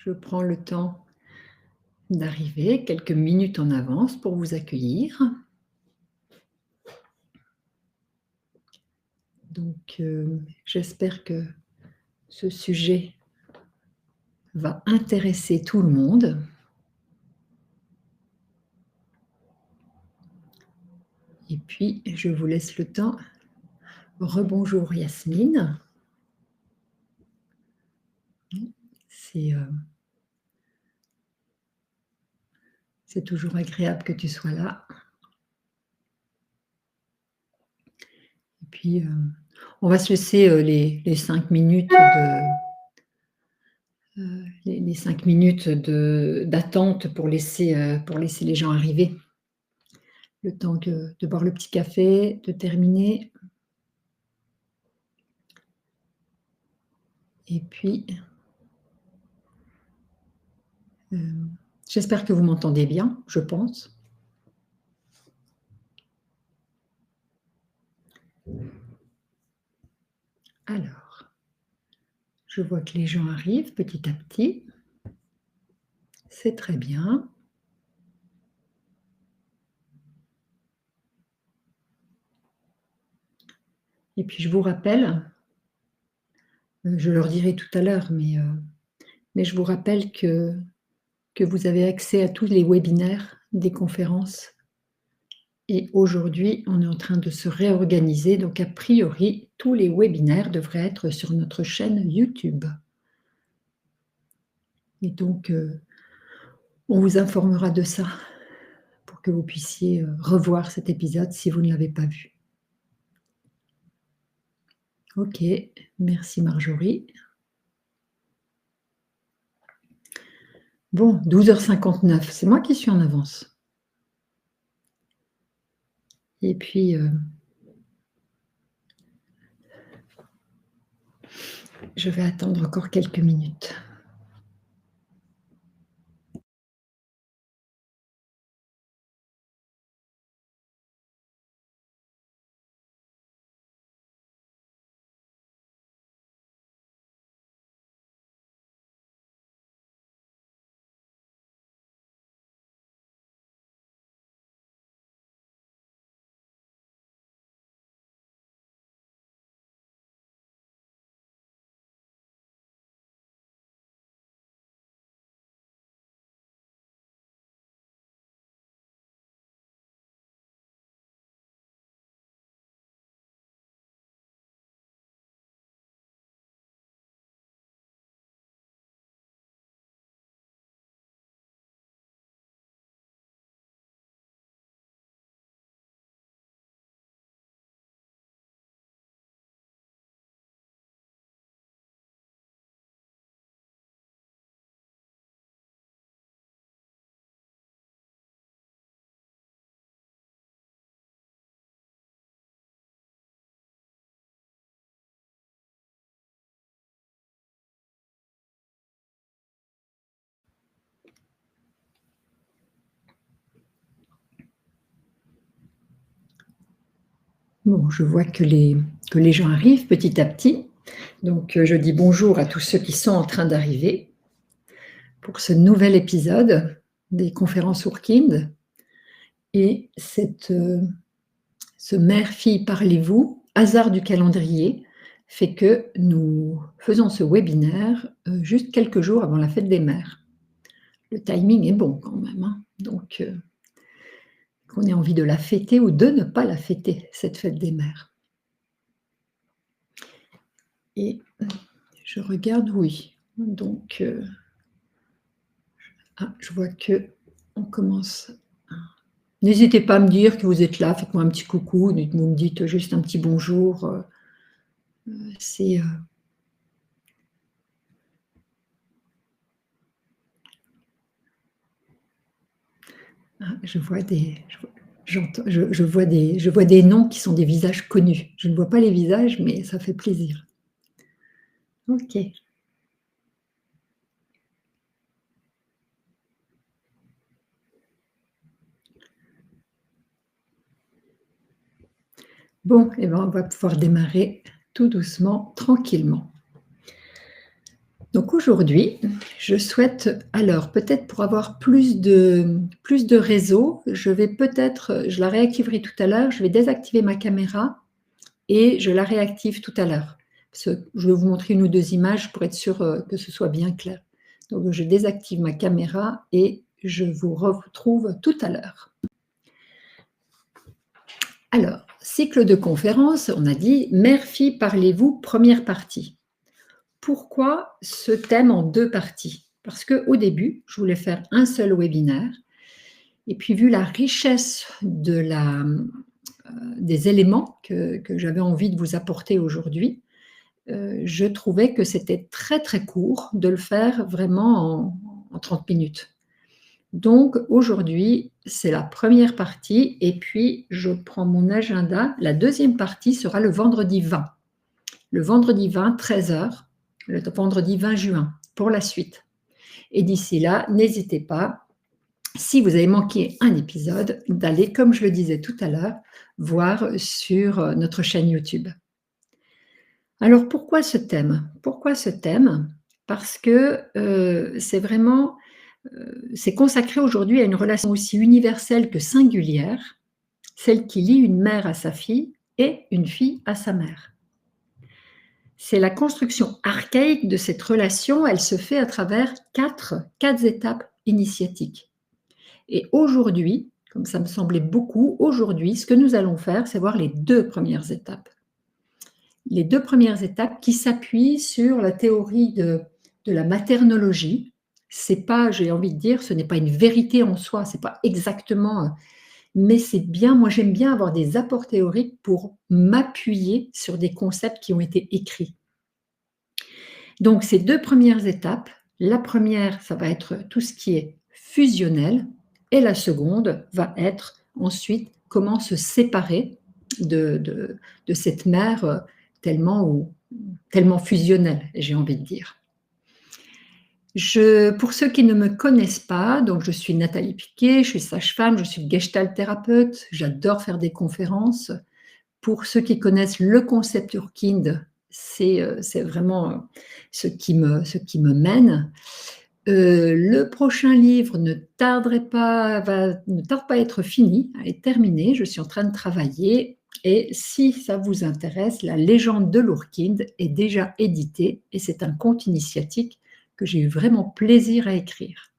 Je prends le temps d'arriver quelques minutes en avance pour vous accueillir. Donc, j'espère que ce sujet va intéresser tout le monde. Et puis, je vous laisse le temps. Rebonjour Yasmine. C'est toujours agréable que tu sois là. Et puis, on va se laisser les 5 minutes les 5 minutes d'attente pour laisser les gens arriver. Le temps de boire le petit café, de terminer. Et puis, j'espère que vous m'entendez bien, je pense. Alors, je vois que les gens arrivent petit à petit. C'est très bien. Et puis, je vous rappelle, je leur dirai tout à l'heure, mais je vous rappelle que vous avez accès à tous les webinaires des conférences. Et aujourd'hui, on est en train de se réorganiser. Donc, a priori, tous les webinaires devraient être sur notre chaîne YouTube. Et donc, on vous informera de ça pour que vous puissiez revoir cet épisode si vous ne l'avez pas vu. Ok, merci Marjorie. Bon, 12h59, c'est moi qui suis en avance. Et puis, je vais attendre encore quelques minutes. Bon, je vois que les gens arrivent petit à petit. Donc, je dis bonjour à tous ceux qui sont en train d'arriver pour ce nouvel épisode des conférences Urkind. Et ce mère-fille parlez-vous, hasard du calendrier, fait que nous faisons ce webinaire juste quelques jours avant la fête des mères. Le timing est bon quand même, hein. Donc, qu'on ait envie de la fêter ou de ne pas la fêter, cette fête des mères. Et je regarde, oui. Donc, je vois que on commence. N'hésitez pas à me dire que vous êtes là, faites-moi un petit coucou, vous me dites juste un petit bonjour. C'est je vois des noms qui sont des visages connus. Je ne vois pas les visages, mais ça fait plaisir. Ok. Bon, et ben on va pouvoir démarrer tout doucement, tranquillement. Donc aujourd'hui, je souhaite, alors peut-être pour avoir plus de réseau, je la réactiverai tout à l'heure, je vais désactiver ma caméra et je la réactive tout à l'heure. Je vais vous montrer une ou deux images pour être sûr que ce soit bien clair. Donc je désactive ma caméra et je vous retrouve tout à l'heure. Alors, cycle de conférence, on a dit « Mère-fille, parlez-vous » première partie. Pourquoi ce thème en deux parties? Parce qu'au début, je voulais faire un seul webinaire. Et puis, vu la richesse des éléments que j'avais envie de vous apporter aujourd'hui, je trouvais que c'était très, très court de le faire vraiment en 30 minutes. Donc, aujourd'hui, c'est la première partie. Et puis, je prends mon agenda. La deuxième partie sera le vendredi 20. Le vendredi 20, 13h. Le vendredi 20 juin, pour la suite. Et d'ici là, n'hésitez pas, si vous avez manqué un épisode, d'aller, comme je le disais tout à l'heure, voir sur notre chaîne YouTube. Alors, pourquoi ce thème? Pourquoi ce thème? Parce que c'est consacré aujourd'hui à une relation aussi universelle que singulière, celle qui lie une mère à sa fille et une fille à sa mère. C'est la construction archaïque de cette relation, elle se fait à travers quatre étapes initiatiques. Et aujourd'hui, comme ça me semblait beaucoup, aujourd'hui, ce que nous allons faire, c'est voir les deux premières étapes. Les deux premières étapes qui s'appuient sur la théorie de la maternologie. C'est pas, j'ai envie de dire, ce n'est pas une vérité en soi, c'est pas exactement, mais c'est bien, moi j'aime bien avoir des apports théoriques pour m'appuyer sur des concepts qui ont été écrits. Donc, ces deux premières étapes, la première, ça va être tout ce qui est fusionnel, et la seconde va être ensuite comment se séparer de cette mère tellement fusionnelle, j'ai envie de dire. Pour ceux qui ne me connaissent pas, donc je suis Nathalie Piquet, je suis sage-femme, je suis gestalt thérapeute, j'adore faire des conférences. Pour ceux qui connaissent le concept Urkind, c'est vraiment ce qui me mène. Le prochain livre ne tarde pas à être fini, à être terminé. Je suis en train de travailler. Et si ça vous intéresse, La légende de l'Urkind est déjà édité et c'est un conte initiatique que j'ai eu vraiment plaisir à écrire.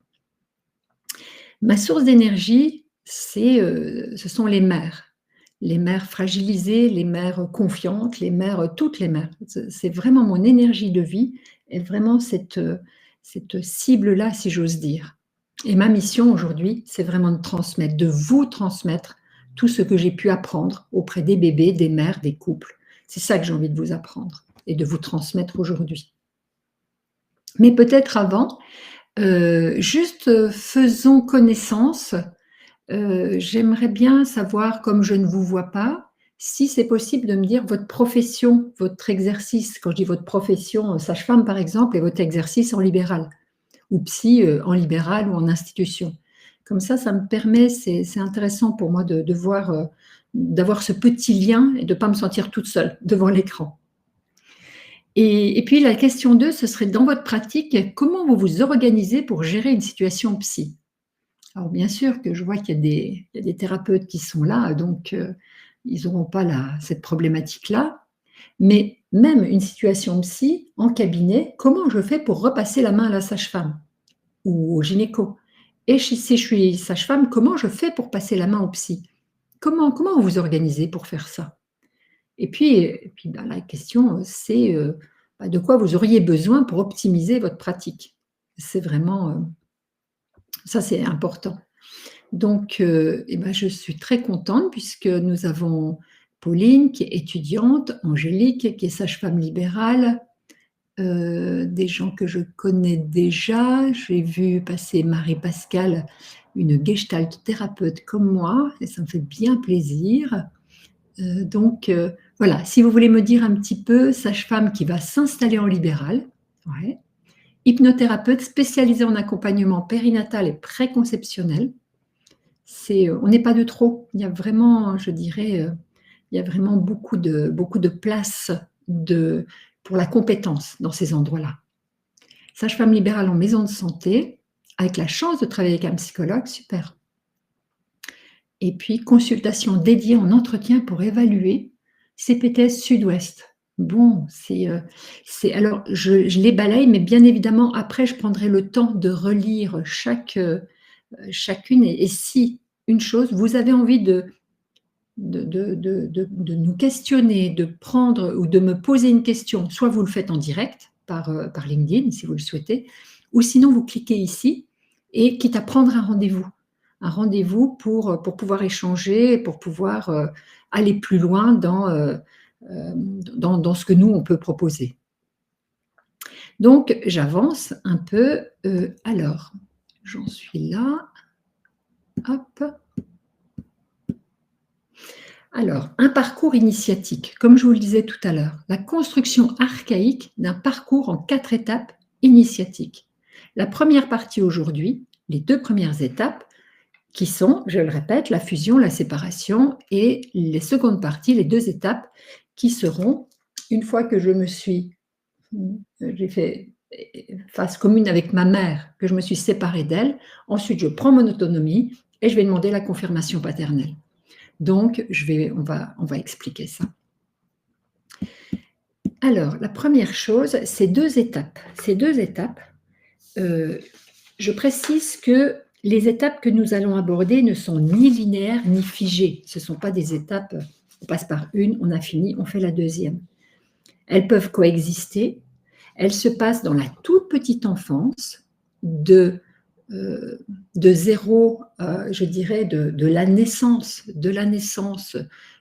Ma source d'énergie, ce sont les mères. Les mères fragilisées, les mères confiantes, toutes les mères. C'est vraiment mon énergie de vie et vraiment cette cible-là, si j'ose dire. Et ma mission aujourd'hui, c'est vraiment de vous transmettre tout ce que j'ai pu apprendre auprès des bébés, des mères, des couples. C'est ça que j'ai envie de vous apprendre et de vous transmettre aujourd'hui. Mais peut-être avant, juste faisons connaissance. J'aimerais bien savoir, comme je ne vous vois pas, si c'est possible de me dire votre profession, votre exercice. Quand je dis votre profession, sage-femme par exemple, et votre exercice en libéral, ou psy en libéral ou en institution. Comme ça me permet, c'est intéressant pour moi de voir, d'avoir ce petit lien et de ne pas me sentir toute seule devant l'écran. Et puis la question 2, ce serait dans votre pratique, comment vous vous organisez pour gérer une situation psy? Alors bien sûr que je vois qu'il y a des thérapeutes qui sont là, donc ils n'auront pas cette problématique-là. Mais même une situation psy en cabinet, comment je fais pour repasser la main à la sage-femme ou au gynéco? Et si je suis sage-femme, comment je fais pour passer la main au psy? Comment vous vous organisez pour faire ça? Et puis la question, c'est de quoi vous auriez besoin pour optimiser votre pratique. C'est vraiment, ça c'est important. Donc, je suis très contente puisque nous avons Pauline qui est étudiante, Angélique qui est sage-femme libérale, des gens que je connais déjà. J'ai vu passer Marie-Pascale, une gestalt thérapeute comme moi, et ça me fait bien plaisir. Voilà, si vous voulez me dire un petit peu, sage-femme qui va s'installer en libéral, ouais. Hypnothérapeute spécialisée en accompagnement périnatal et préconceptionnel. On n'est pas de trop. Il y a vraiment, je dirais, il y a vraiment beaucoup de place pour la compétence dans ces endroits-là. Sage-femme libérale en maison de santé, avec la chance de travailler avec un psychologue, super. Et puis, consultation dédiée en entretien pour évaluer CPTS Sud-Ouest. Bon, alors, je les balaye, mais bien évidemment, après, je prendrai le temps de relire chacune. Et si, une chose, vous avez envie de nous questionner, de prendre ou de me poser une question, soit vous le faites en direct par LinkedIn, si vous le souhaitez, ou sinon vous cliquez ici et quitte à prendre un rendez-vous pour pouvoir échanger, pour pouvoir aller plus loin dans ce que nous, on peut proposer. Donc, j'avance un peu. Alors, j'en suis là. Hop. Alors, un parcours initiatique, comme je vous le disais tout à l'heure, la construction archaïque d'un parcours en 4 étapes initiatiques. La première partie aujourd'hui, les 2 premières étapes, qui sont, je le répète, la fusion, la séparation, et les secondes parties, les 2 étapes, qui seront, une fois que j'ai fait face commune avec ma mère, que je me suis séparée d'elle, ensuite je prends mon autonomie et je vais demander la confirmation paternelle. Donc, on va expliquer ça. Alors, la première chose, ces 2 étapes. Ces 2 étapes, je précise que les étapes que nous allons aborder ne sont ni linéaires ni figées. Ce ne sont pas des étapes, on passe par une, on a fini, on fait la deuxième. Elles peuvent coexister. Elles se passent dans la toute petite enfance, de 0, je dirais, de la naissance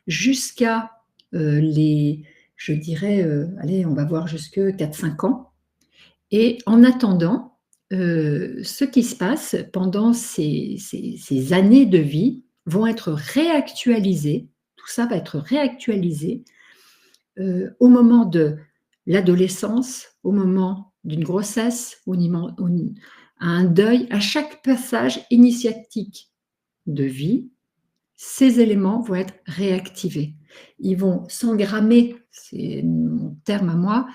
jusqu'à je dirais, allez, on va voir jusque 4-5 ans. Et en attendant, ce qui se passe pendant ces années de vie vont être réactualisées, tout ça va être réactualisé au moment de l'adolescence, au moment d'une grossesse, à un deuil, à chaque passage initiatique de vie, ces éléments vont être réactivés. Ils vont s'engrammer, c'est mon terme à moi,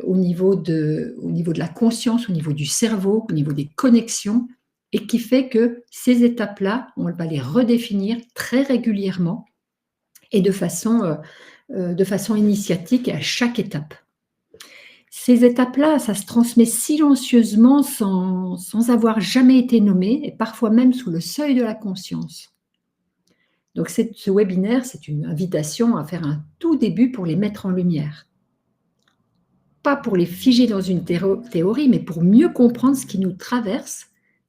au niveau de la conscience, au niveau du cerveau, au niveau des connexions, et qui fait que ces étapes-là, on va les redéfinir très régulièrement et de façon initiatique à chaque étape. Ces étapes-là, ça se transmet silencieusement sans avoir jamais été nommé et parfois même sous le seuil de la conscience. Donc ce webinaire, c'est une invitation à faire un tout début pour les mettre en lumière. Pas pour les figer dans une théorie, mais pour mieux comprendre ce qui nous traverse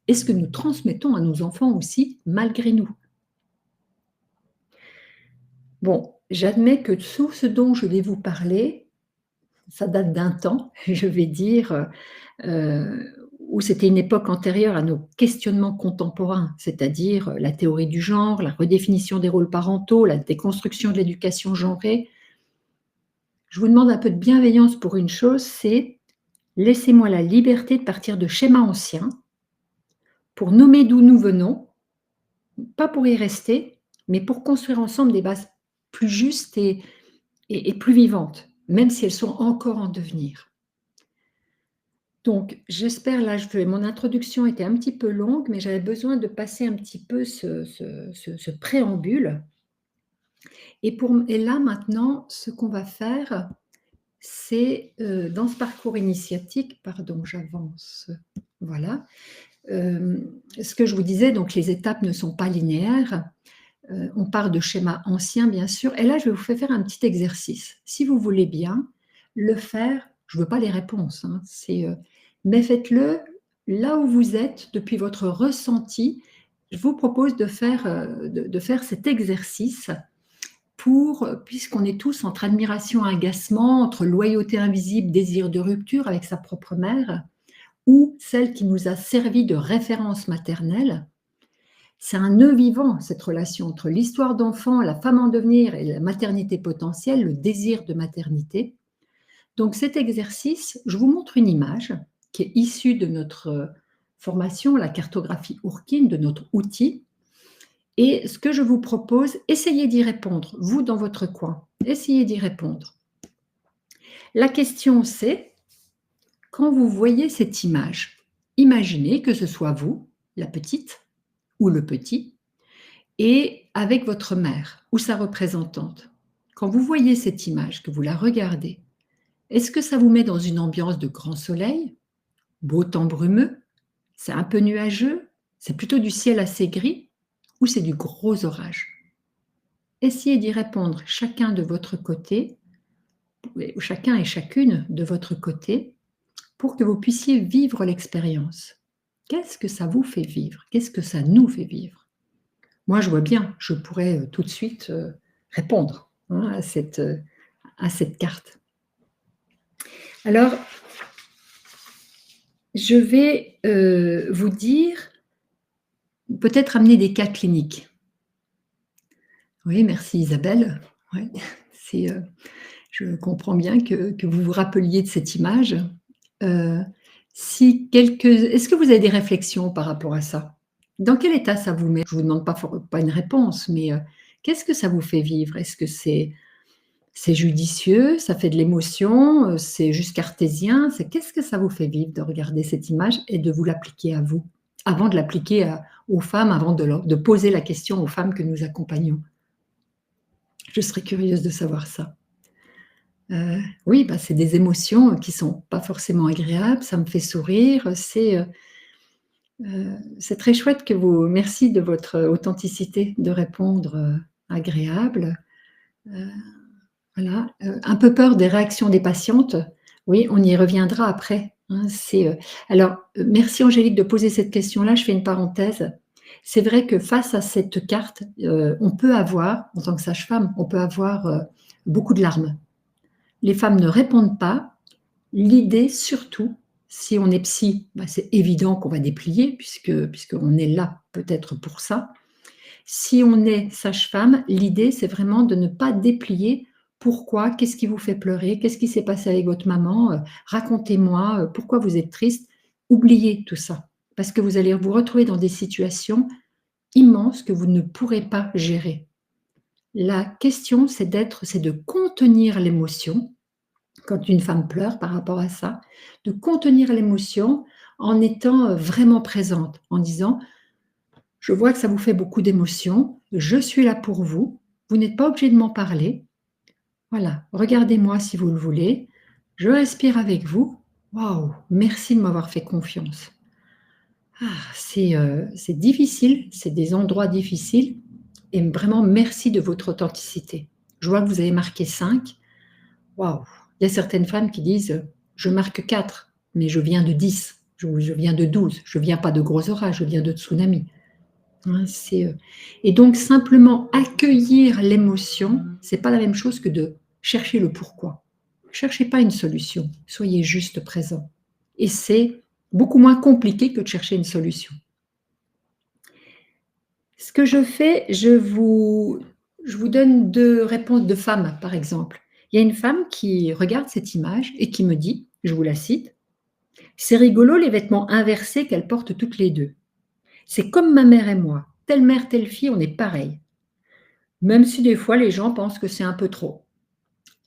et ce que nous transmettons à nos enfants aussi, malgré nous. Bon, j'admets que tout ce dont je vais vous parler, ça date d'un temps, je vais dire, où c'était une époque antérieure à nos questionnements contemporains, c'est-à-dire la théorie du genre, la redéfinition des rôles parentaux, la déconstruction de l'éducation genrée. Je vous demande un peu de bienveillance pour une chose, c'est laissez-moi la liberté de partir de schémas anciens pour nommer d'où nous venons, pas pour y rester, mais pour construire ensemble des bases plus justes et plus vivantes, même si elles sont encore en devenir. Donc, j'espère, là, mon introduction était un petit peu longue, mais j'avais besoin de passer un petit peu ce préambule. Et là, maintenant, ce qu'on va faire, c'est, dans ce parcours initiatique, pardon, j'avance, voilà. Ce que je vous disais, donc les étapes ne sont pas linéaires. On part de schémas anciens, bien sûr. Et là, je vais vous faire un petit exercice. Si vous voulez bien le faire, je ne veux pas les réponses, hein, mais faites-le là où vous êtes, depuis votre ressenti. Je vous propose de faire cet exercice puisqu'on est tous entre admiration et agacement, entre loyauté invisible, désir de rupture avec sa propre mère, ou celle qui nous a servi de référence maternelle. C'est un nœud vivant, cette relation entre l'histoire d'enfant, la femme en devenir et la maternité potentielle, le désir de maternité. Donc cet exercice, je vous montre une image qui est issue de notre formation, la cartographie Ourkine, de notre outil. Et ce que je vous propose, essayez d'y répondre, vous dans votre coin, essayez d'y répondre. La question c'est, Quand vous voyez cette image, imaginez que ce soit vous, la petite ou le petit, et avec votre mère ou sa représentante. Quand vous voyez cette image, que vous la regardez, est-ce que ça vous met dans une ambiance de grand soleil, beau temps brumeux, c'est un peu nuageux, c'est plutôt du ciel assez gris ou c'est du gros orage? Essayez d'y répondre chacun de votre côté, ou chacun et chacune de votre côté, pour que vous puissiez vivre l'expérience. Qu'est-ce que ça vous fait vivre? Qu'est-ce que ça nous fait vivre? Moi, je vois bien, je pourrais tout de suite répondre à cette carte. Alors, je vais vous dire, peut-être amener des cas cliniques. Oui, merci Isabelle. Ouais, je comprends bien que vous vous rappeliez de cette image. Est-ce que vous avez des réflexions par rapport à ça? Dans quel état ça vous met? Je ne vous demande pas une réponse, mais qu'est-ce que ça vous fait vivre? Est-ce que c'est judicieux, ça fait de l'émotion, c'est juste cartésien? Qu'est-ce que ça vous fait vivre de regarder cette image et de vous l'appliquer à vous? Avant de l'appliquer aux femmes, avant de poser la question aux femmes que nous accompagnons. Je serais curieuse de savoir ça. Oui, c'est des émotions qui ne sont pas forcément agréables, ça me fait sourire, c'est très chouette que vous merci de votre authenticité de répondre, agréable. Voilà, un peu peur des réactions des patientes. Oui, on y reviendra après, hein, alors, merci Angélique de poser cette question-là, je fais une parenthèse. C'est vrai que face à cette carte, on peut avoir, en tant que sage-femme, on peut avoir, beaucoup de larmes. Les femmes ne répondent pas. L'idée surtout, si on est psy, c'est évident qu'on va déplier puisqu'on est là peut-être pour ça. Si on est sage-femme, l'idée c'est vraiment de ne pas déplier. Pourquoi? Qu'est-ce qui vous fait pleurer? Qu'est-ce qui s'est passé avec votre maman? Racontez-moi, pourquoi vous êtes triste? Oubliez tout ça, parce que vous allez vous retrouver dans des situations immenses que vous ne pourrez pas gérer. La question c'est de contenir l'émotion. Quand une femme pleure par rapport à ça, de contenir l'émotion en étant vraiment présente, en disant: «Je vois que ça vous fait beaucoup d'émotions, je suis là pour vous, vous n'êtes pas obligé de m'en parler. Voilà, regardez-moi si vous le voulez, je respire avec vous. Waouh, merci de m'avoir fait confiance». Ah, c'est difficile, c'est des endroits difficiles et vraiment merci de votre authenticité. Je vois que vous avez marqué 5. Waouh! Il y a certaines femmes qui disent: «Je marque 4, mais je viens de 10, je viens de 12, je viens pas de gros orages, je viens de tsunami». Hein, et donc simplement accueillir l'émotion, c'est pas la même chose que de chercher le pourquoi. Cherchez pas une solution, soyez juste présent et c'est beaucoup moins compliqué que de chercher une solution. Ce que je fais, je vous donne 2 réponses de femmes, par exemple. Il y a une femme qui regarde cette image et qui me dit, je vous la cite: «C'est rigolo les vêtements inversés qu'elles portent toutes les 2. C'est comme ma mère et moi, telle mère, telle fille, on est pareilles. Même si des fois les gens pensent que c'est un peu trop».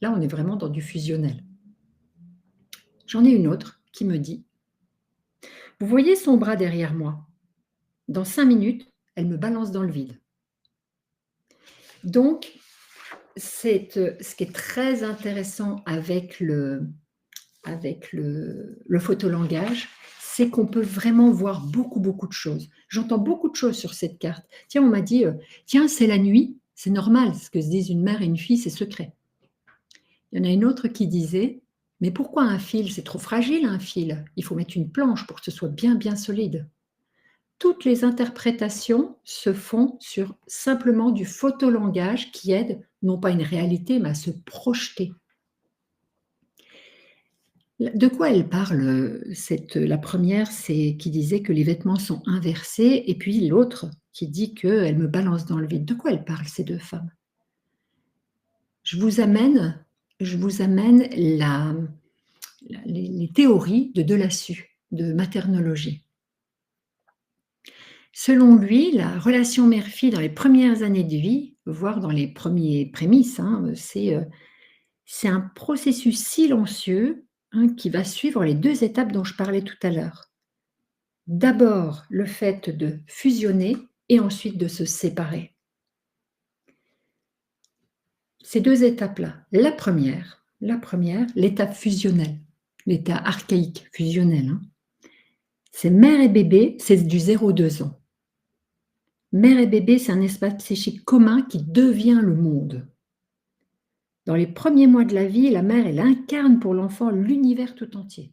Là, on est vraiment dans du fusionnel. J'en ai une autre qui me dit: «Vous voyez son bras derrière moi? Dans 5 minutes, elle me balance dans le vide». Donc ce qui est très intéressant avec le photolangage, c'est qu'on peut vraiment voir beaucoup, beaucoup de choses. J'entends beaucoup de choses sur cette carte. Tiens, on m'a dit, «Tiens, c'est la nuit», c'est normal, ce que se disent une mère et une fille, c'est secret. Il y en a une autre qui disait: «Mais pourquoi un fil? C'est trop fragile un fil. Il faut mettre une planche pour que ce soit bien, bien solide». Toutes les interprétations se font sur simplement du photolangage qui aide, non pas une réalité, mais à se projeter. De quoi elle parle, la première, c'est qui disait que les vêtements sont inversés et puis l'autre qui dit qu'elle me balance dans le vide. De quoi elles parlent ces 2 femmes? Je vous amène les théories de Delassus, de maternologie. Selon lui, la relation mère-fille dans les premières années de vie, voire dans les premiers prémices, c'est un processus silencieux, hein, qui va suivre les 2 étapes dont je parlais tout à l'heure. D'abord, le fait de fusionner et ensuite de se séparer. Ces 2 étapes-là, la première, l'étape fusionnelle, l'état archaïque fusionnel, hein, c'est mère et bébé, c'est du 0-2 ans. Mère et bébé, c'est un espace psychique commun qui devient le monde. Dans les premiers mois de la vie, la mère, elle incarne pour l'enfant l'univers tout entier.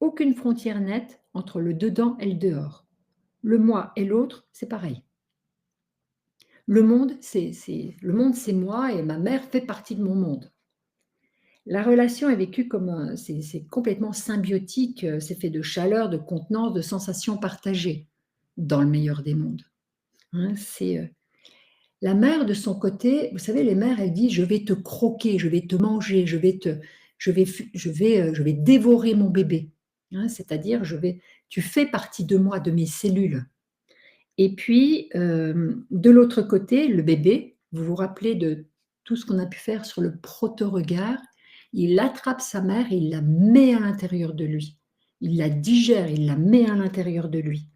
Aucune frontière nette entre le dedans et le dehors. Le moi et l'autre, c'est pareil. Le monde, c'est moi et ma mère fait partie de mon monde. La relation est vécue comme c'est complètement symbiotique, c'est fait de chaleur, de contenance, de sensations partagées, dans le meilleur des mondes. Hein, la mère, de son côté, vous savez, les mères, elles disent: «Je vais te croquer, je vais te manger, je vais dévorer mon bébé». Hein, c'est-à-dire tu fais partie de moi, de mes cellules. Et puis, de l'autre côté, le bébé, vous vous rappelez de tout ce qu'on a pu faire sur le proto-regard, il attrape sa mère et il la met à l'intérieur de lui. Il la digère, il la met à l'intérieur de lui.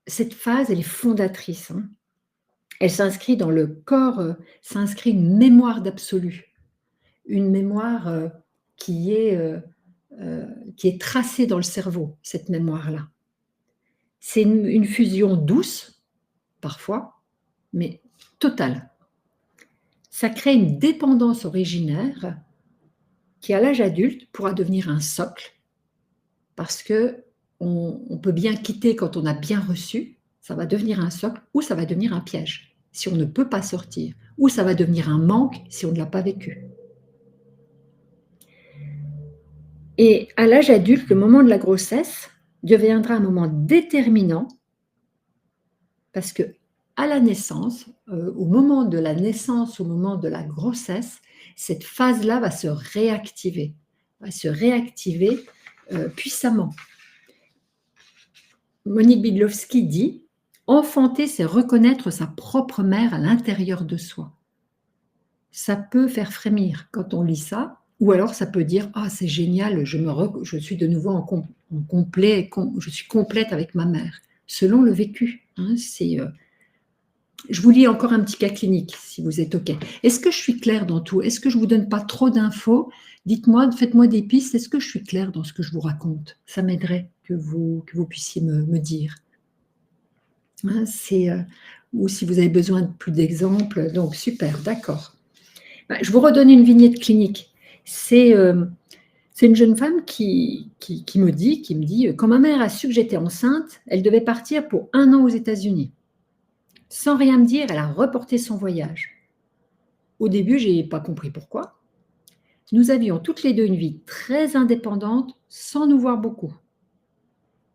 Cette phase, elle est fondatrice, hein. Elle s'inscrit dans le corps, s'inscrit une mémoire d'absolu, une mémoire, qui est tracée dans le cerveau, cette mémoire-là. C'est une fusion douce, parfois, mais totale. Ça crée une dépendance originaire qui, à l'âge adulte, pourra devenir un socle parce qu'on peut bien quitter quand on a bien reçu, ça va devenir un socle ou ça va devenir un piège si on ne peut pas sortir, ou ça va devenir un manque si on ne l'a pas vécu. Et à l'âge adulte, le moment de la grossesse deviendra un moment déterminant parce que à la naissance, au moment de la naissance, au moment de la grossesse, cette phase-là va se réactiver puissamment. Monique Bydlowski dit: enfanter, c'est reconnaître sa propre mère à l'intérieur de soi. Ça peut faire frémir quand on lit ça, ou alors ça peut dire: ah, c'est génial, je suis de nouveau je suis complète avec ma mère, selon le vécu. Hein, je vous lis encore un petit cas clinique, si vous êtes OK. Est-ce que je suis claire dans tout? Est-ce que je ne vous donne pas trop d'infos? Dites-moi, faites-moi des pistes. Est-ce que je suis claire dans ce que je vous raconte? Ça m'aiderait que vous puissiez me dire. Hein, ou si vous avez besoin de plus d'exemples. Donc, super, d'accord. Je vous redonne une vignette clinique. C'est une jeune femme qui me dit, quand ma mère a su que j'étais enceinte, elle devait partir pour 1 an aux États-Unis. Sans rien me dire, elle a reporté son voyage. Au début, je n'ai pas compris pourquoi. Nous avions toutes les deux une vie très indépendante, sans nous voir beaucoup.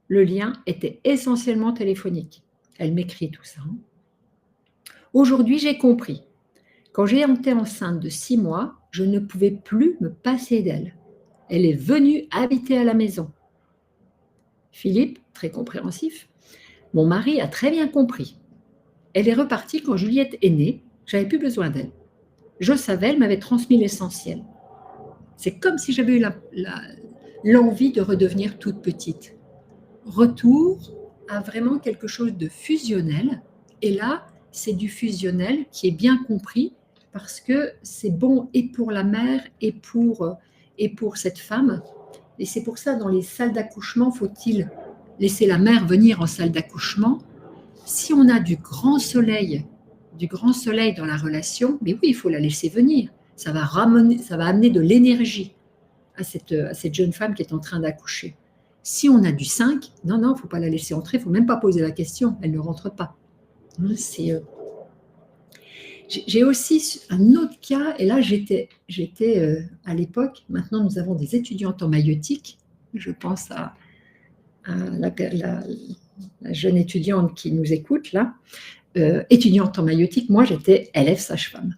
Le lien était essentiellement téléphonique. Elle m'écrit tout ça. Aujourd'hui, j'ai compris. Quand j'ai été enceinte de 6 mois, je ne pouvais plus me passer d'elle. Elle est venue habiter à la maison. Philippe, très compréhensif, mon mari a très bien compris. Elle est repartie quand Juliette est née, j'avais plus besoin d'elle. Je savais, elle m'avait transmis l'essentiel. C'est comme si j'avais eu l'envie de redevenir toute petite. Retour à vraiment quelque chose de fusionnel. Et là, c'est du fusionnel qui est bien compris parce que c'est bon et pour la mère et pour cette femme. Et c'est pour ça, dans les salles d'accouchement, faut-il laisser la mère venir en salle d'accouchement. Si on a du grand soleil dans la relation, mais oui, il faut la laisser venir. Ça va amener de l'énergie à cette jeune femme qui est en train d'accoucher. Si on a du 5, non, il ne faut pas la laisser entrer, il ne faut même pas poser la question, elle ne rentre pas. J'ai aussi un autre cas, et là j'étais à l'époque, maintenant nous avons des étudiantes en maïeutique, je pense à la jeune étudiante qui nous écoute là, étudiante en maïeutique, moi j'étais élève sage-femme.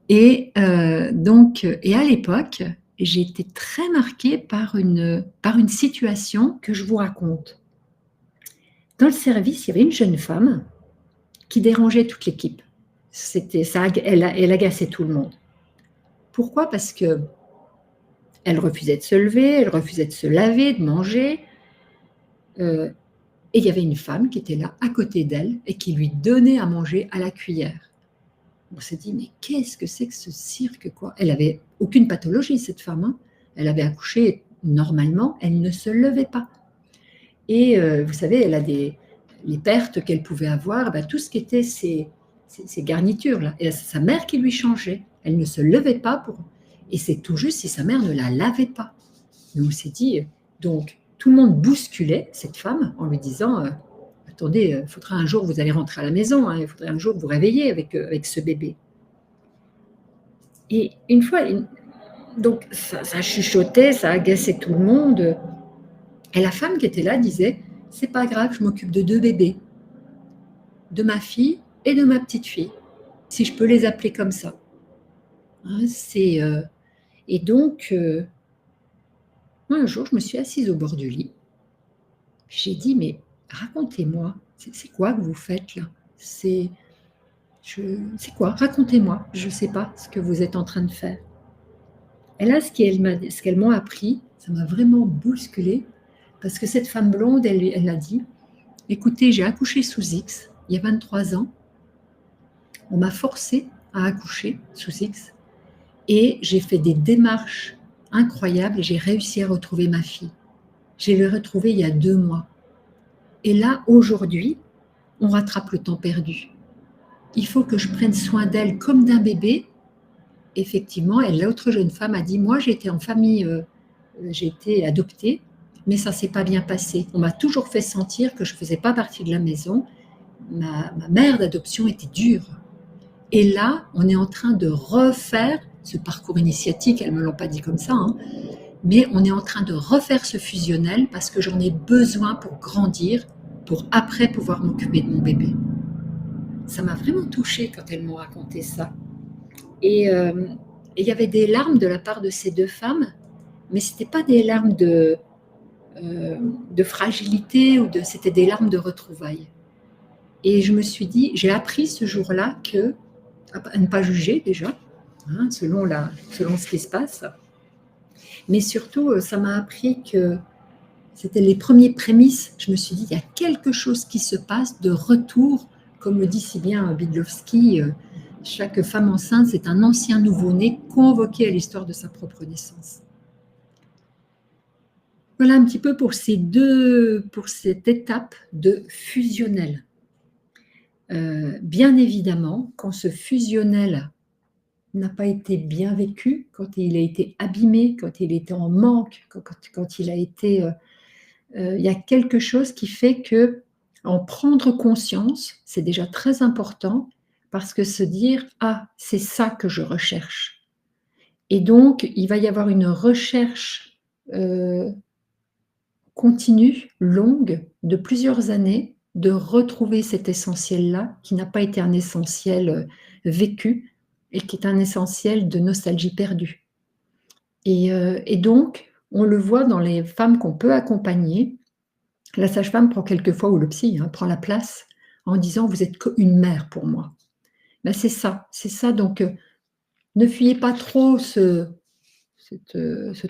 Et à l'époque, j'ai été très marquée par une situation que je vous raconte. Dans le service, il y avait une jeune femme qui dérangeait toute l'équipe. Elle agaçait tout le monde. Pourquoi? Parce que Elle refusait de se lever, elle refusait de se laver, de manger. Et il y avait une femme qui était là à côté d'elle et qui lui donnait à manger à la cuillère. On s'est dit, mais qu'est-ce que c'est que ce cirque, quoi? Elle avait aucune pathologie, cette femme, hein. Elle avait accouché normalement, elle ne se levait pas. Et vous savez, elle a les pertes qu'elle pouvait avoir, tout ce qui était ces garnitures-là. Et c'est sa mère qui lui changeait. Elle ne se levait pas pour. Et c'est tout juste si sa mère ne la lavait pas. Mais on s'est dit, donc tout le monde bousculait cette femme en lui disant, attendez, il faudra un jour vous allez rentrer à la maison, hein, il faudrait un jour vous réveiller avec ce bébé. Et une fois, donc ça chuchotait, ça agaçait tout le monde. Et la femme qui était là disait, c'est pas grave, je m'occupe de 2 bébés, de ma fille et de ma petite fille, si je peux les appeler comme ça. Hein, et donc, moi un jour, je me suis assise au bord du lit. J'ai dit, mais racontez-moi, c'est quoi que vous faites là? C'est quoi? Racontez-moi, je ne sais pas ce que vous êtes en train de faire. Et là, ce qu'elles m'ont appris, ça m'a vraiment bousculée, parce que cette femme blonde, elle a dit, écoutez, j'ai accouché sous X, il y a 23 ans, on m'a forcée à accoucher sous X, et j'ai fait des démarches incroyables, et j'ai réussi à retrouver ma fille. Je l'ai retrouvée il y a 2 mois. Et là, aujourd'hui, on rattrape le temps perdu. Il faut que je prenne soin d'elle comme d'un bébé. Effectivement, et l'autre jeune femme a dit, moi j'ai été en famille, j'ai été adoptée, mais ça ne s'est pas bien passé. On m'a toujours fait sentir que je ne faisais pas partie de la maison. Ma mère d'adoption était dure. Et là, on est en train de refaire ce parcours initiatique, elles ne me l'ont pas dit comme ça, hein, mais on est en train de refaire ce fusionnel parce que j'en ai besoin pour grandir, pour après pouvoir m'occuper de mon bébé. Ça m'a vraiment touchée quand elles m'ont raconté ça. Et il y avait des larmes de la part de ces 2 femmes, mais ce n'était pas des larmes de fragilité, c'était des larmes de retrouvailles. Et je me suis dit, j'ai appris ce jour-là à ne pas juger déjà, hein, selon ce qui se passe, mais surtout, ça m'a appris que c'était les premiers prémices. Je me suis dit, il y a quelque chose qui se passe de retour, comme le dit si bien Bidlowski, chaque femme enceinte, c'est un ancien nouveau-né convoqué à l'histoire de sa propre naissance. Voilà un petit peu pour cette étape de fusionnel. Bien évidemment, quand ce fusionnel n'a pas été bien vécu, quand il a été abîmé, quand il était en manque, quand il a été... il y a quelque chose qui fait que en prendre conscience, c'est déjà très important, parce que se dire « Ah, c'est ça que je recherche ». Et donc, il va y avoir une recherche continue, longue, de plusieurs années, de retrouver cet essentiel-là, qui n'a pas été un essentiel vécu, et qui est un essentiel de nostalgie perdue. Et donc, on le voit dans les femmes qu'on peut accompagner. La sage-femme prend quelquefois, ou le psy, prend la place en disant « Vous êtes une mère pour moi ». C'est ça, donc ne fuyez pas trop ce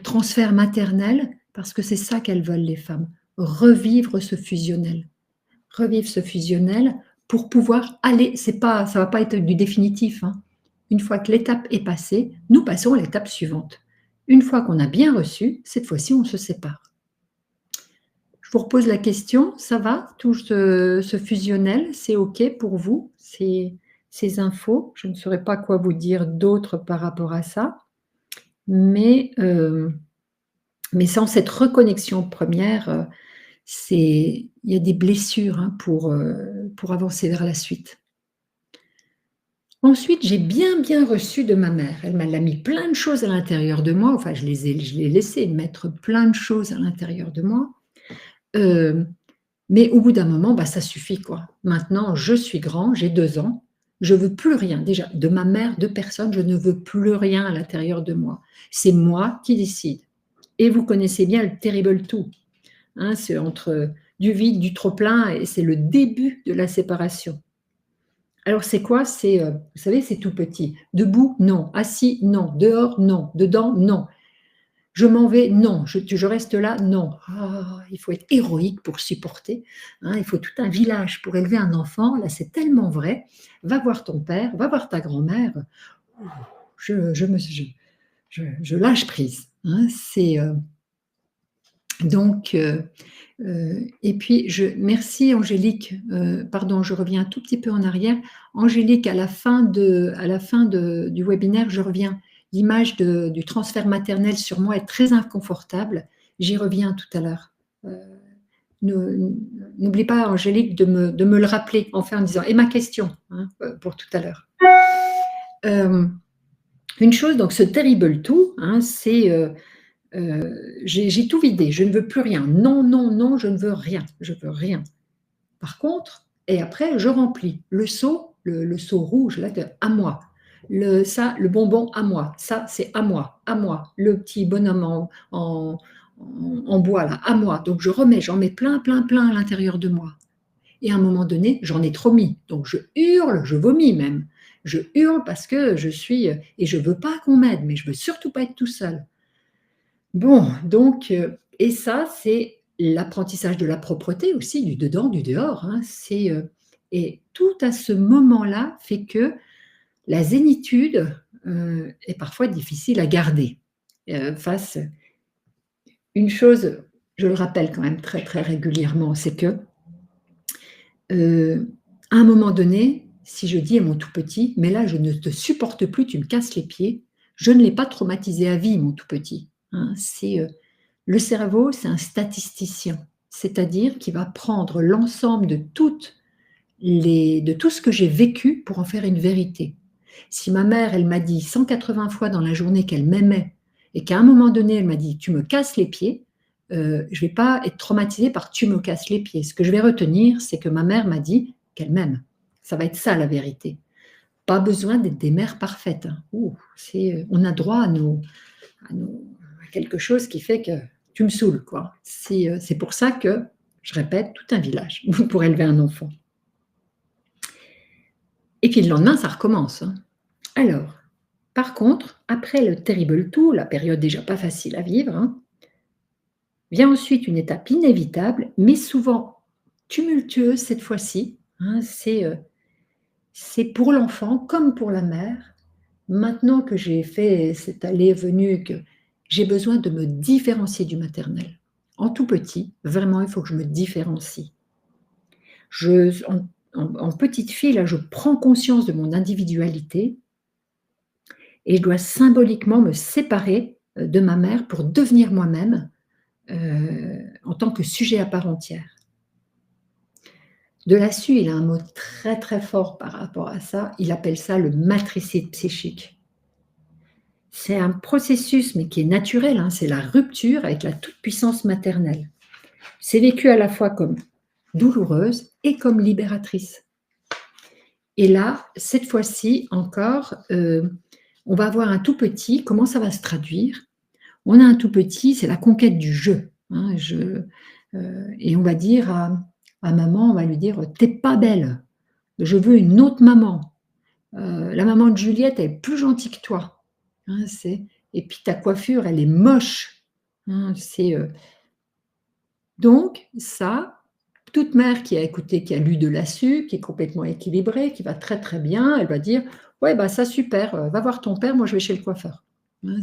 transfert maternel, parce que c'est ça qu'elles veulent, les femmes, revivre ce fusionnel pour pouvoir aller, ça ne va pas être du définitif, hein. Une fois que l'étape est passée, nous passons à l'étape suivante. Une fois qu'on a bien reçu, cette fois-ci, on se sépare. Je vous repose la question, ça va, tout ce fusionnel, c'est OK pour vous, ces infos? Je ne saurais pas quoi vous dire d'autre par rapport à ça, mais sans cette reconnexion première, il y a des blessures, pour avancer vers la suite. Ensuite, j'ai bien reçu de ma mère. Elle m'a mis plein de choses à l'intérieur de moi, enfin je l'ai laissé mettre plein de choses à l'intérieur de moi. Mais au bout d'un moment, ça suffit, quoi. Maintenant, je suis grand, j'ai 2 ans, je ne veux plus rien. Déjà, de ma mère, de personne, je ne veux plus rien à l'intérieur de moi. C'est moi qui décide. Et vous connaissez bien le terrible tout. C'est entre du vide, du trop-plein, et c'est le début de la séparation. Alors, c'est quoi? Vous savez, c'est tout petit. Debout, non. Assis, non. Dehors, non. Dedans, non. Je m'en vais, non. Je reste là, non. Ah, il faut être héroïque pour supporter. Hein, il faut tout un village pour élever un enfant. Là, c'est tellement vrai. Va voir ton père, va voir ta grand-mère. Je lâche prise. Hein, c'est donc, et puis, merci Angélique, pardon, je reviens un tout petit peu en arrière. Angélique, à la fin du webinaire, je reviens. L'image du transfert maternel sur moi est très inconfortable. J'y reviens tout à l'heure. N'oublie pas, Angélique, de me le rappeler, enfin, en disant, et ma question, hein, pour tout à l'heure. Une chose, donc ce terrible tout, hein, c'est j'ai tout vidé, je ne veux plus rien. Non, non, non, je ne veux rien. Je veux rien. Par contre, et après, je remplis le seau, le seau rouge, là, à moi. Le bonbon à moi. Ça, c'est à moi, à moi. Le petit bonhomme en bois, là, à moi. Donc, j'en mets plein, plein, plein à l'intérieur de moi. Et à un moment donné, j'en ai trop mis. Donc, je hurle, je vomis même. Je hurle parce que je suis... Et je ne veux pas qu'on m'aide, mais je ne veux surtout pas être tout seul. Bon, donc, et ça, c'est l'apprentissage de la propreté aussi, du dedans, du dehors. Hein, et tout à ce moment-là fait que la zénitude est parfois difficile à garder face. Une chose, je le rappelle quand même très, très régulièrement, c'est que à un moment donné, si je dis à mon tout petit, mais là, je ne te supporte plus, tu me casses les pieds, je ne l'ai pas traumatisé à vie, mon tout petit. Hein, le cerveau, c'est un statisticien, c'est-à-dire qu'il va prendre l'ensemble de tout ce que j'ai vécu pour en faire une vérité. Si ma mère, elle m'a dit 180 fois dans la journée qu'elle m'aimait et qu'à un moment donné, elle m'a dit « tu me casses les pieds », je ne vais pas être traumatisée par « tu me casses les pieds ». Ce que je vais retenir, c'est que ma mère m'a dit qu'elle m'aime. Ça va être ça la vérité. Pas besoin d'être des mères parfaites. Hein. On a droit à quelque chose qui fait que tu me saoules, quoi. C'est pour ça que, je répète, tout un village pour élever un enfant. Et puis le lendemain, ça recommence. Hein. Alors, par contre, après le terrible tout, la période déjà pas facile à vivre, hein, vient ensuite une étape inévitable, mais souvent tumultueuse cette fois-ci. Hein, c'est pour l'enfant comme pour la mère. Maintenant que j'ai fait cette allée-venue, que j'ai besoin de me différencier du maternel. En tout petit, vraiment, il faut que je me différencie. En petite fille, là, je prends conscience de mon individualité et je dois symboliquement me séparer de ma mère pour devenir moi-même en tant que sujet à part entière. Delassus, il a un mot très très fort par rapport à ça. Il appelle ça le matricide psychique. C'est un processus, mais qui est naturel, hein, c'est la rupture avec la toute-puissance maternelle. C'est vécu à la fois comme douloureuse et comme libératrice. Et là, cette fois-ci encore, on va avoir un tout petit. Comment ça va se traduire? On a un tout petit, c'est la conquête du jeu. Hein, et on va dire à maman, on va lui dire « t'es pas belle, je veux une autre maman. La maman de Juliette, elle est plus gentille que toi. Hein, et puis ta coiffure, elle est moche. Hein, donc, ça, toute mère qui a écouté, qui a lu Delassus, qui est complètement équilibrée, qui va très très bien, elle va dire « ouais, bah ça super, va voir ton père, moi je vais chez le coiffeur. Hein, ».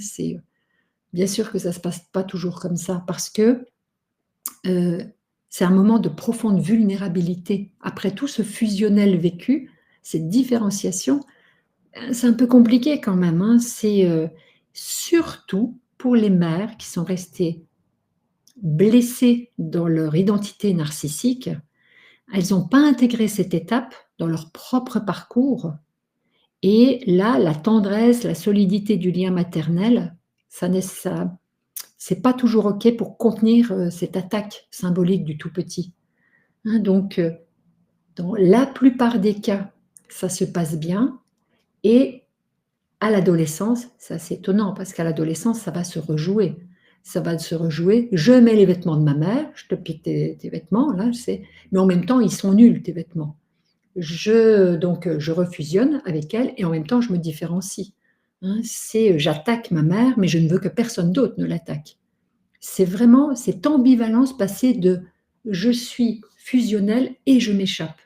Bien sûr que ça ne se passe pas toujours comme ça, parce que c'est un moment de profonde vulnérabilité. Après tout ce fusionnel vécu, cette différenciation, c'est un peu compliqué quand même. Hein. C'est surtout pour les mères qui sont restées blessées dans leur identité narcissique. Elles n'ont pas intégré cette étape dans leur propre parcours. Et là, la tendresse, la solidité du lien maternel, c'est pas toujours OK pour contenir cette attaque symbolique du tout petit. Hein, donc, dans la plupart des cas, ça se passe bien. Et à l'adolescence, c'est assez étonnant parce qu'à l'adolescence, ça va se rejouer. Ça va se rejouer. Je mets les vêtements de ma mère, je te pique tes vêtements, là, mais en même temps, ils sont nuls, tes vêtements. Donc, je refusionne avec elle et en même temps, je me différencie. Hein, j'attaque ma mère, mais je ne veux que personne d'autre ne l'attaque. C'est vraiment cette ambivalence passée de je suis fusionnel et je m'échappe.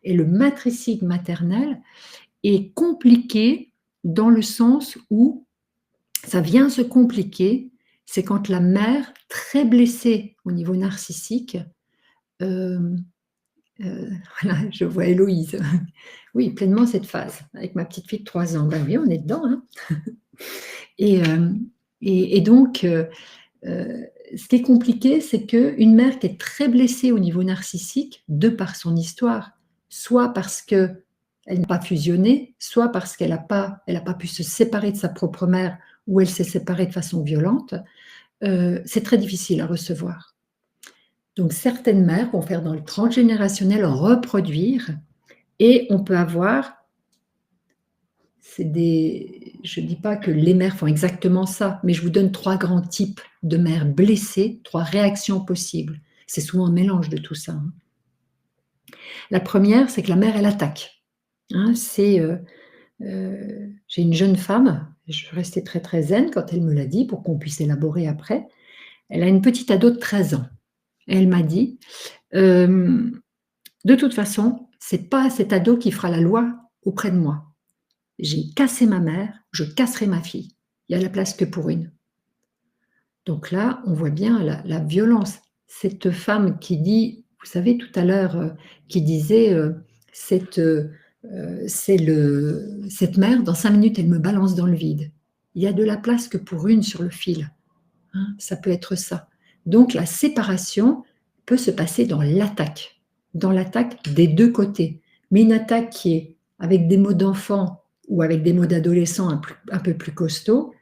Et le matricide maternel est compliqué dans le sens où ça vient se compliquer, c'est quand la mère, très blessée au niveau narcissique, euh, voilà, je vois Héloïse. Oui, pleinement cette phase, avec ma petite fille de 3 ans. Ben oui, on est dedans. Hein. Et, donc, ce qui est compliqué, c'est qu'une mère qui est très blessée au niveau narcissique, de par son histoire, soit parce qu'elle n'a pas fusionné, soit parce qu'elle n'a pas pu se séparer de sa propre mère, ou elle s'est séparée de façon violente, c'est très difficile à recevoir. Donc certaines mères vont faire dans le transgénérationnel reproduire, et on peut avoir, je ne dis pas que les mères font exactement ça, mais je vous donne 3 grands types de mères blessées, 3 réactions possibles. C'est souvent un mélange de tout ça. Hein. La première, c'est que la mère, elle attaque. Hein, j'ai une jeune femme, je restais très très zen quand elle me l'a dit, pour qu'on puisse élaborer après. Elle a une petite ado de 13 ans. Et elle m'a dit, de toute façon, c'est pas cet ado qui fera la loi auprès de moi. J'ai cassé ma mère, je casserai ma fille. Il y a la place que pour une. Donc là, on voit bien la violence. Cette femme qui dit, vous savez tout à l'heure, qui disait, cette mère, dans 5 minutes, elle me balance dans le vide. Il y a de la place que pour une sur le fil. Hein, ça peut être ça. Donc la séparation peut se passer dans l'attaque des deux côtés. Mais une attaque qui est avec des mots d'enfant ou avec des mots d'adolescent un peu plus costauds,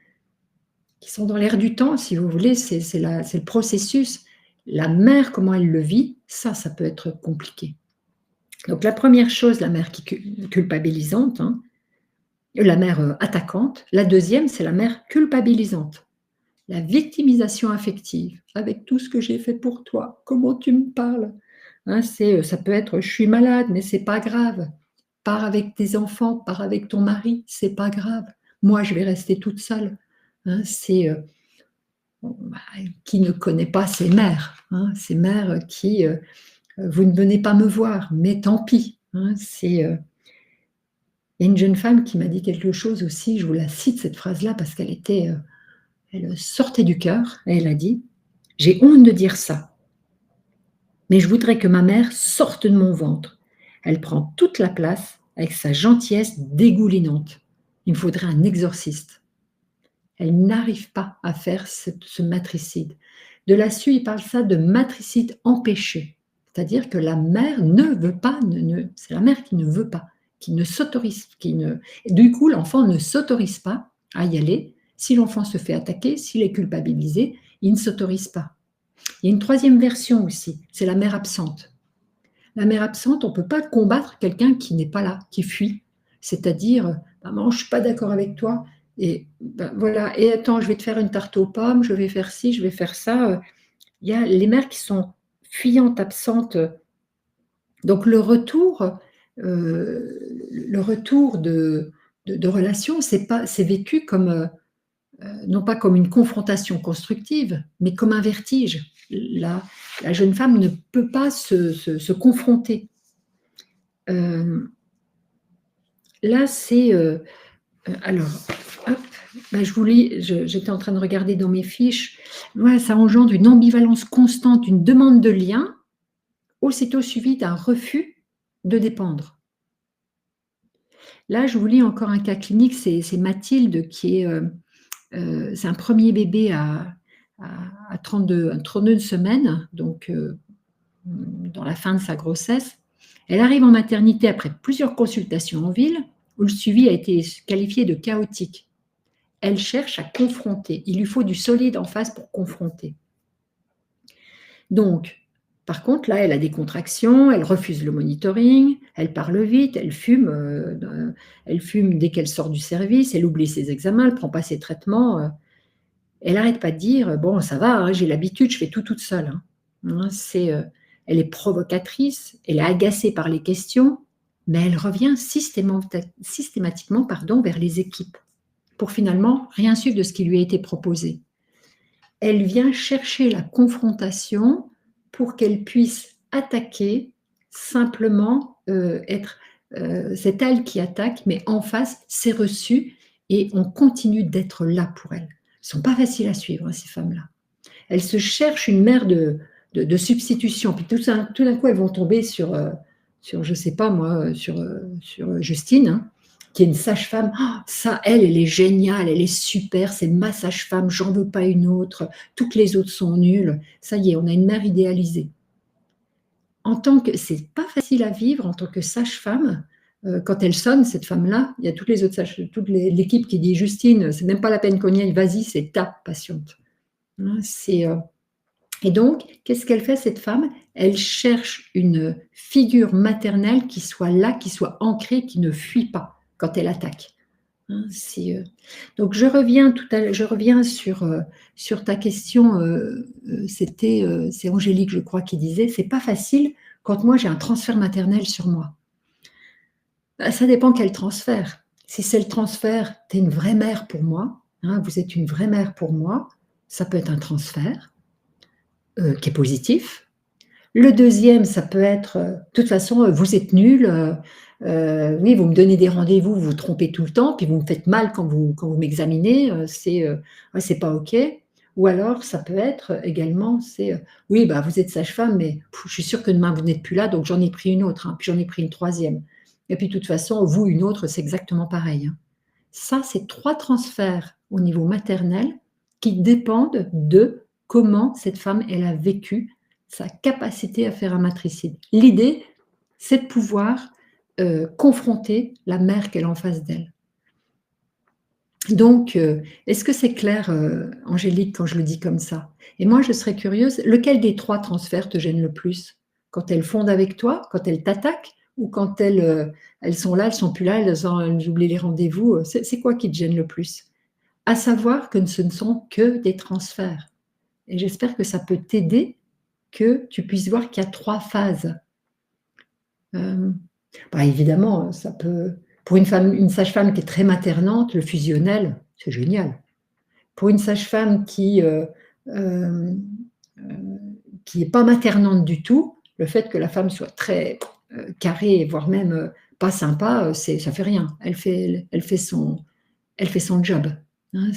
qui sont dans l'air du temps, si vous voulez, c'est le processus. La mère, comment elle le vit, ça peut être compliqué. Donc la première chose, la mère qui culpabilisante, hein, la mère attaquante. La deuxième, c'est la mère culpabilisante. La victimisation affective, avec tout ce que j'ai fait pour toi, comment tu me parles, hein, ça peut être je suis malade, mais c'est pas grave. Pars avec tes enfants, pars avec ton mari, c'est pas grave. Moi, je vais rester toute seule. Hein, qui ne connaît pas ces mères, hein, ces mères qui vous ne venez pas me voir, mais tant pis. Hein, il y a une jeune femme qui m'a dit quelque chose aussi, je vous la cite cette phrase-là parce qu'elle était, elle sortait du cœur, et elle a dit « J'ai honte de dire ça, mais je voudrais que ma mère sorte de mon ventre. Elle prend toute la place avec sa gentillesse dégoulinante. Il me faudrait un exorciste. » Elle n'arrive pas à faire ce matricide. De là-dessus, il parle ça de matricide empêché. C'est-à-dire que la mère ne veut pas, c'est la mère qui ne veut pas, qui ne s'autorise, du coup, l'enfant ne s'autorise pas à y aller. Si l'enfant se fait attaquer, s'il est culpabilisé, il ne s'autorise pas. Il y a une troisième version aussi, c'est la mère absente. La mère absente, on ne peut pas combattre quelqu'un qui n'est pas là, qui fuit. C'est-à-dire, maman, je ne suis pas d'accord avec toi, et ben, voilà, et attends, je vais te faire une tarte aux pommes, je vais faire ci, je vais faire ça. Il y a les mères qui sont fuyantes, absentes. Donc le retour de relation, c'est vécu comme, non pas comme une confrontation constructive, mais comme un vertige. La jeune femme ne peut pas se confronter. Là, c'est... alors, hop, ben je vous lis, j'étais en train de regarder dans mes fiches. Ouais, ça engendre une ambivalence constante, une demande de lien, aussitôt suivie d'un refus de dépendre. Là, je vous lis encore un cas clinique, c'est Mathilde qui est... c'est un premier bébé à 32 semaines, donc dans la fin de sa grossesse. Elle arrive en maternité après plusieurs consultations en ville, où le suivi a été qualifié de chaotique. Elle cherche à confronter. Il lui faut du solide en face pour confronter. Donc, par contre, là, elle a des contractions, elle refuse le monitoring, elle parle vite, elle fume dès qu'elle sort du service, elle oublie ses examens, elle ne prend pas ses traitements. Elle n'arrête pas de dire « bon, ça va, hein, j'ai l'habitude, je fais tout toute seule. Hein. » Elle est provocatrice, elle est agacée par les questions, mais elle revient systématiquement vers les équipes pour finalement rien suivre de ce qui lui a été proposé. elle vient chercher la confrontation pour qu'elle puisse attaquer, simplement être, c'est elle qui attaque, mais en face, c'est reçu et on continue d'être là pour elles. Elles ne sont pas faciles à suivre, hein, ces femmes-là. Elles se cherchent une mère de substitution, puis tout d'un coup, elles vont tomber sur je ne sais pas moi, sur Justine, hein, qui est une sage-femme. Oh, ça, elle est géniale, elle est super, c'est ma sage-femme, j'en veux pas une autre, toutes les autres sont nulles. Ça y est, on a une mère idéalisée. C'est pas facile à vivre en tant que sage-femme. Quand elle sonne, cette femme-là, il y a toutes les autres toute l'équipe qui dit Justine, c'est même pas la peine qu'on y aille, vas-y, c'est ta patiente. Hein, et donc, qu'est-ce qu'elle fait, cette femme? Elle cherche une figure maternelle qui soit là, qui soit ancrée, qui ne fuit pas quand elle attaque. Hein, donc, je reviens sur ta question. C'est Angélique, je crois, qui disait, c'est pas facile quand moi j'ai un transfert maternel sur moi. Ça dépend quel transfert. Si c'est le transfert, tu es une vraie mère pour moi, hein, vous êtes une vraie mère pour moi, ça peut être un transfert qui est positif. Le deuxième, ça peut être, de toute façon, vous êtes nuls, oui, vous me donnez des rendez-vous, vous vous trompez tout le temps, puis vous me faites mal quand vous m'examinez, c'est pas OK. Ou alors, ça peut être également, oui, bah, vous êtes sage-femme, mais je suis sûre que demain, vous n'êtes plus là, donc j'en ai pris une autre, hein, puis j'en ai pris une troisième. Et puis, de toute façon, vous, une autre, c'est exactement pareil. Hein. Ça, c'est 3 transferts au niveau maternel qui dépendent de comment cette femme, elle a vécu sa capacité à faire un matricide. L'idée, c'est de pouvoir confronter la mère qu'elle a en face d'elle. Donc, est-ce que c'est clair, Angélique, quand je le dis comme ça? Et moi, je serais curieuse, lequel des 3 transferts te gêne le plus? Quand elles fondent avec toi, quand elles t'attaquent, ou quand elles sont là, elles sont plus là, elles oublient les rendez-vous, c'est quoi qui te gêne le plus? À savoir que ce ne sont que des transferts. Et j'espère que ça peut t'aider, que tu puisses voir qu'il y a 3 phases. Bah évidemment, ça peut, pour une sage-femme qui est très maternante, le fusionnel, c'est génial. Pour une sage-femme qui n'est pas maternante du tout, le fait que la femme soit très carrée, voire même pas sympa, ça fait rien. Elle fait son job. Hein,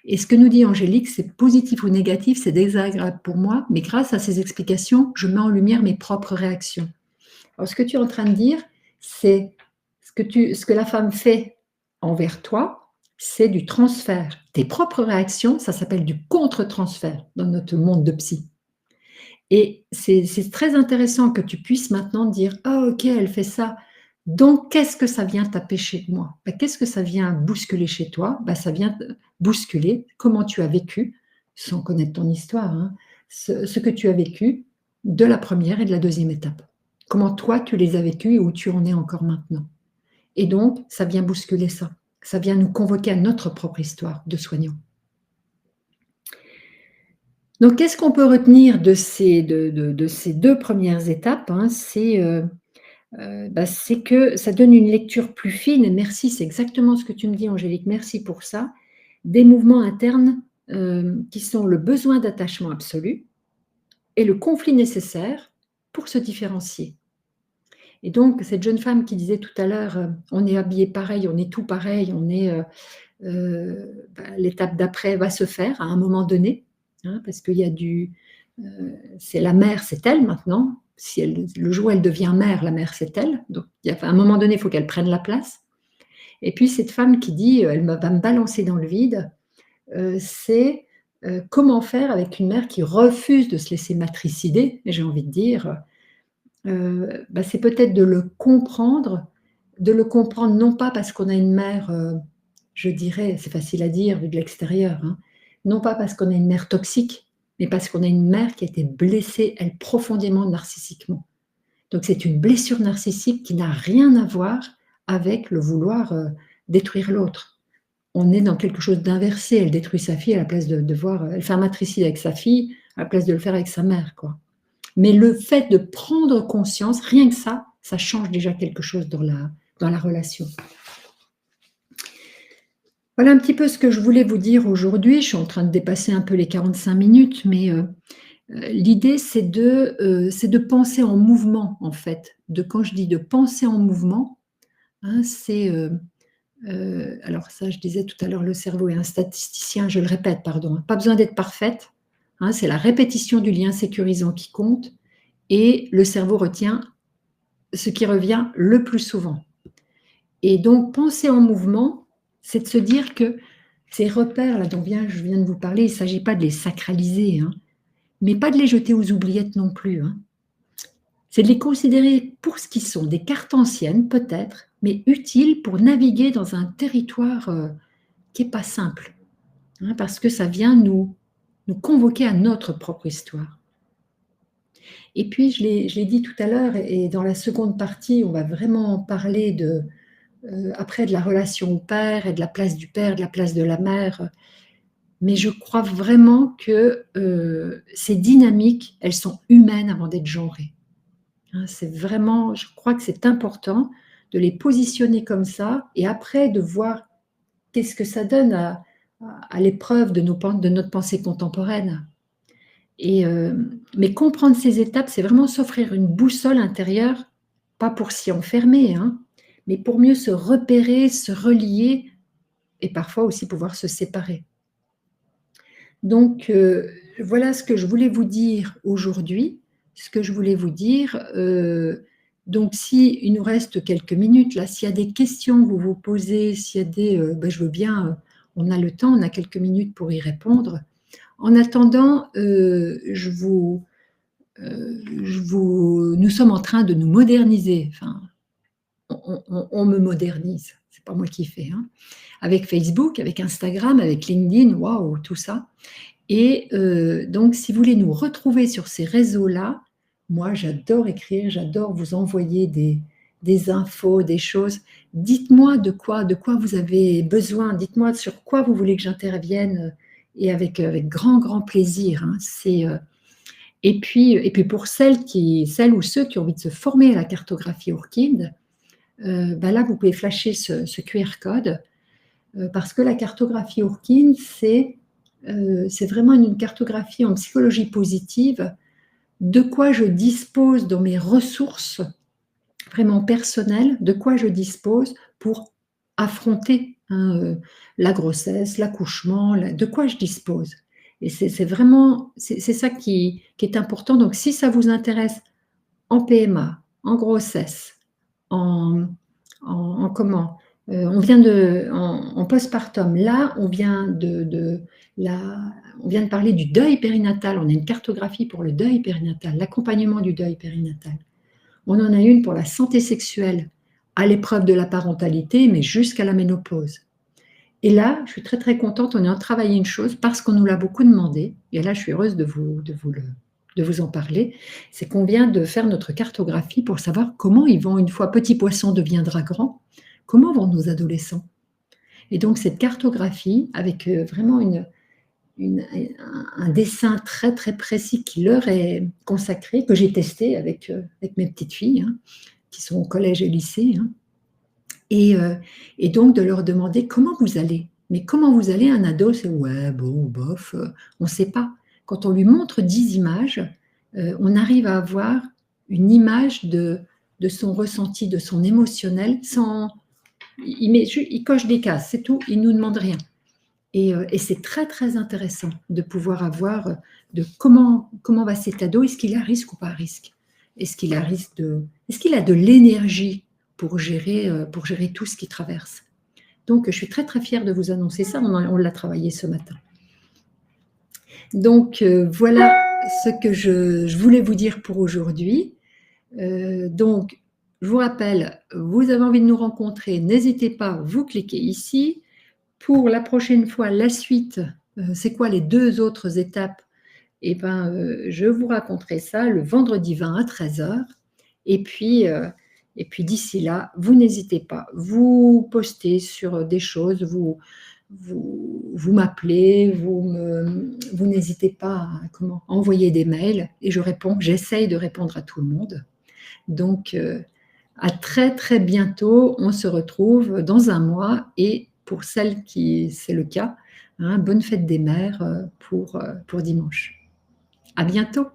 et ce que nous dit Angélique, c'est positif ou négatif, c'est désagréable pour moi, mais grâce à ces explications, je mets en lumière mes propres réactions. Alors, ce que tu es en train de dire, c'est ce que la femme fait envers toi, c'est du transfert. Tes propres réactions, ça s'appelle du contre-transfert dans notre monde de psy. Et c'est très intéressant que tu puisses maintenant dire « Ah, ok, elle fait ça. Donc, qu'est-ce que ça vient taper chez moi? Qu'est-ce que ça vient bousculer chez toi? Ça vient bousculer comment tu as vécu, sans connaître ton histoire, hein, ce que tu as vécu de la première et de la deuxième étape. Comment toi, tu les as vécus et où tu en es encore maintenant. Et donc, ça vient bousculer ça. Ça vient nous convoquer à notre propre histoire de soignant. Donc, qu'est-ce qu'on peut retenir de ces 2 premières étapes, hein? C'est que ça donne une lecture plus fine, et merci, c'est exactement ce que tu me dis, Angélique, merci pour ça, des mouvements internes qui sont le besoin d'attachement absolu et le conflit nécessaire pour se différencier. Et donc, cette jeune femme qui disait tout à l'heure, on est habillé pareil, on est tout pareil, l'étape d'après va se faire à un moment donné, hein, parce qu'il y a c'est la mère, c'est elle maintenant. Le jour où elle devient mère, la mère, c'est elle. Donc, à un moment donné, il faut qu'elle prenne la place. Et puis, cette femme qui dit, elle va me balancer dans le vide, c'est comment faire avec une mère qui refuse de se laisser matricider, j'ai envie de dire. C'est peut-être de le comprendre non pas parce qu'on a une mère, je dirais, c'est facile à dire vu de l'extérieur, hein, non pas parce qu'on a une mère toxique, mais parce qu'on a une mère qui a été blessée, elle, profondément narcissiquement. Donc c'est une blessure narcissique qui n'a rien à voir avec le vouloir détruire l'autre. On est dans quelque chose d'inversé. Elle détruit sa fille à la place de voir, elle fait un matricide avec sa fille à la place de le faire avec sa mère, quoi. Mais le fait de prendre conscience, rien que ça change déjà quelque chose dans la relation. Voilà un petit peu ce que je voulais vous dire aujourd'hui. Je suis en train de dépasser un peu les 45 minutes, mais l'idée c'est de penser en mouvement, en fait. Quand je dis de penser en mouvement, hein, alors ça, je disais tout à l'heure, le cerveau est un statisticien, je le répète, pardon, hein, pas besoin d'être parfaite, hein, c'est la répétition du lien sécurisant qui compte et le cerveau retient ce qui revient le plus souvent. Et donc, penser en mouvement, c'est de se dire que ces repères là dont je viens de vous parler, il ne s'agit pas de les sacraliser, hein, mais pas de les jeter aux oubliettes non plus, hein. C'est de les considérer pour ce qu'ils sont, des cartes anciennes peut-être, mais utiles pour naviguer dans un territoire qui n'est pas simple, hein, parce que ça vient nous convoquer à notre propre histoire. Et puis, je l'ai dit tout à l'heure, et dans la seconde partie, on va vraiment parler après de la relation au père et de la place du père, de la place de la mère. Mais je crois vraiment que ces dynamiques, elles sont humaines avant d'être genrées. Hein, c'est vraiment, je crois que c'est important de les positionner comme ça et après de voir qu'est-ce que ça donne à l'épreuve de notre pensée contemporaine. Mais comprendre ces étapes, c'est vraiment s'offrir une boussole intérieure, pas pour s'y enfermer, hein, mais pour mieux se repérer, se relier et parfois aussi pouvoir se séparer. Donc, voilà ce que je voulais vous dire aujourd'hui. Ce que je voulais vous dire. Donc, il nous reste quelques minutes, là, s'il y a des questions que vous vous posez, s'il y a je veux bien, on a le temps, on a quelques minutes pour y répondre. En attendant, nous sommes en train de nous moderniser. Enfin, on me modernise. C'est pas moi qui fais, hein. Avec Facebook, avec Instagram, avec LinkedIn, waouh, tout ça. Et donc, si vous voulez nous retrouver sur ces réseaux-là, moi, j'adore écrire, j'adore vous envoyer des infos, des choses. Dites-moi de quoi vous avez besoin, dites-moi sur quoi vous voulez que j'intervienne, et avec grand, grand plaisir, hein. Et puis pour celles ou ceux qui ont envie de se former à la cartographie Urkind, là, vous pouvez flasher ce QR code, parce que la cartographie Urkind, c'est vraiment une cartographie en psychologie positive de quoi je dispose dans mes ressources vraiment personnelles, de quoi je dispose pour affronter, hein, la grossesse, l'accouchement, de quoi je dispose. Et c'est vraiment ça qui est important. Donc, si ça vous intéresse en PMA, en grossesse, en comment on vient en postpartum. Là, on vient de parler du deuil périnatal. On a une cartographie pour le deuil périnatal, l'accompagnement du deuil périnatal. On en a une pour la santé sexuelle, à l'épreuve de la parentalité, mais jusqu'à la ménopause. Et là, je suis très très contente, on est en train de travailler une chose parce qu'on nous l'a beaucoup demandé, et là je suis heureuse de vous en parler, c'est qu'on vient de faire notre cartographie pour savoir comment ils vont, une fois petit poisson deviendra grand, comment vont nos adolescents. Et donc cette cartographie, avec vraiment un dessin très très précis qui leur est consacré, que j'ai testé avec mes petites filles, hein, qui sont au collège et lycée, hein. Et donc de leur demander comment vous allez. Mais comment vous allez, un ado, c'est ouais, bon, bof, on ne sait pas. Quand on lui montre 10 images, on arrive à avoir une image de son ressenti, de son émotionnel, il coche des cases, c'est tout, il ne nous demande rien. Et c'est très très intéressant de pouvoir avoir de comment va cet ado, est-ce qu'il a risque ou pas risque? Est-ce qu'il a de l'énergie pour gérer tout ce qu'il traverse? Donc, je suis très très fière de vous annoncer ça, on l'a travaillé ce matin. Donc, voilà ce que je voulais vous dire pour aujourd'hui. Donc, je vous rappelle, vous avez envie de nous rencontrer, n'hésitez pas, vous cliquez ici. Pour la prochaine fois, la suite, c'est quoi les 2 autres étapes? Eh bien, je vous raconterai ça le vendredi 20 à 13h. Et puis d'ici là, vous n'hésitez pas, vous postez sur des choses, vous m'appelez, vous n'hésitez pas à envoyer des mails et je réponds, j'essaye de répondre à tout le monde. Donc, à très très bientôt, on se retrouve dans un mois et pour celles qui c'est le cas, hein, bonne fête des mères pour dimanche. À bientôt.